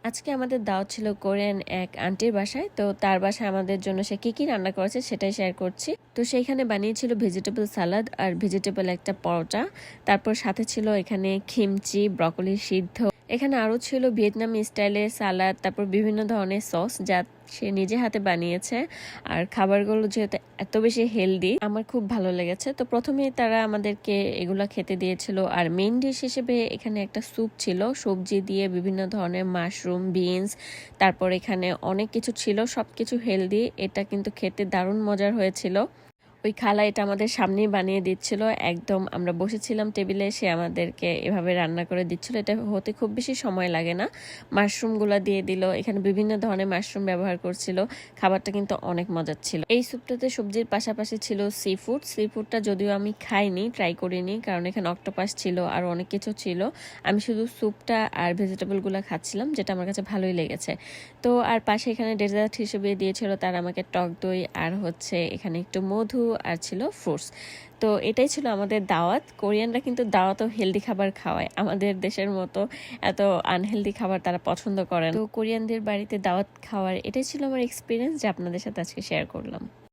আজকে আমাদের দাওয়াত ছিল কোরিয়ান এক আন্টির বাসায়। তো তার বাসায় আমাদের জন্য সে কি রান্না করেছে সেটাই শেয়ার করছি। তো সেইখানে বানিয়েছিল ভেজিটেবল সালাদ আর ভেজিটেবল একটা পরোটা। তারপর সাথে ছিল এখানে খিমচি, ব্রকলি সিদ্ধ। এখানে আরো ছিল ভিয়েতনামি স্টাইলের সালাদ, তারপর বিভিন্ন ধরনের সস যা সে নিজে হাতে বানিয়েছে। আর খাবারগুলো যেহেতু এত বেশি হেলদি, আমার খুব ভালো লেগেছে। তো প্রথমেই তারা আমাদেরকে এগুলা খেতে দিয়েছিল। আর মেইন ডিশ হিসেবে এখানে একটা স্যুপ ছিল, সবজি দিয়ে বিভিন্ন ধরনের মাশরুম, বিনস, তারপর এখানে অনেক কিছু ছিল, সবকিছু হেলদি। এটা কিন্তু খেতে দারুণ মজার হয়েছিল। ওই খালা এটা আমাদের সামনেই বানিয়ে দিচ্ছিল, একদম আমরা বসেছিলাম টেবিলে, সে আমাদেরকে এভাবে রান্না করে দিচ্ছিল। এটা হতে খুব বেশি সময় লাগে না। মাশরুমগুলো দিয়ে দিল, এখানে বিভিন্ন ধরনের মাশরুম ব্যবহার করছিল। খাবারটা কিন্তু অনেক মজার ছিল। এই স্যুপটাতে সবজির পাশাপাশি ছিল সি ফুডটা যদিও আমি খাইনি, ট্রাই করিনি, কারণ এখানে অক্টোপাস ছিল আর অনেক কিছু ছিল। আমি শুধু স্যুপটা আর ভেজিটেবলগুলো খাচ্ছিলাম, যেটা আমার কাছে ভালোই লেগেছে। তো আর পাশে এখানে ডেজার্ট হিসেবে দিয়েছিল তারা আমাকে টক দই, আর হচ্ছে এখানে একটু মধু, আর ছিল ফ্রুটস। তো এটাই ছিল আমাদের দাওয়াত। কোরিয়ানরা কিন্তু দাওয়াতও হেলদি খাবার খাওয়ায়, আমাদের দেশের মতো এত আনহেলদি খাবার তারা পছন্দ করেন। তো কোরিয়ানদের বাড়িতে দাওয়াত খাওয়ার এটাই ছিল আমার এক্সপিরিয়েন্স, যা আপনাদের সাথে আজকে শেয়ার করলাম।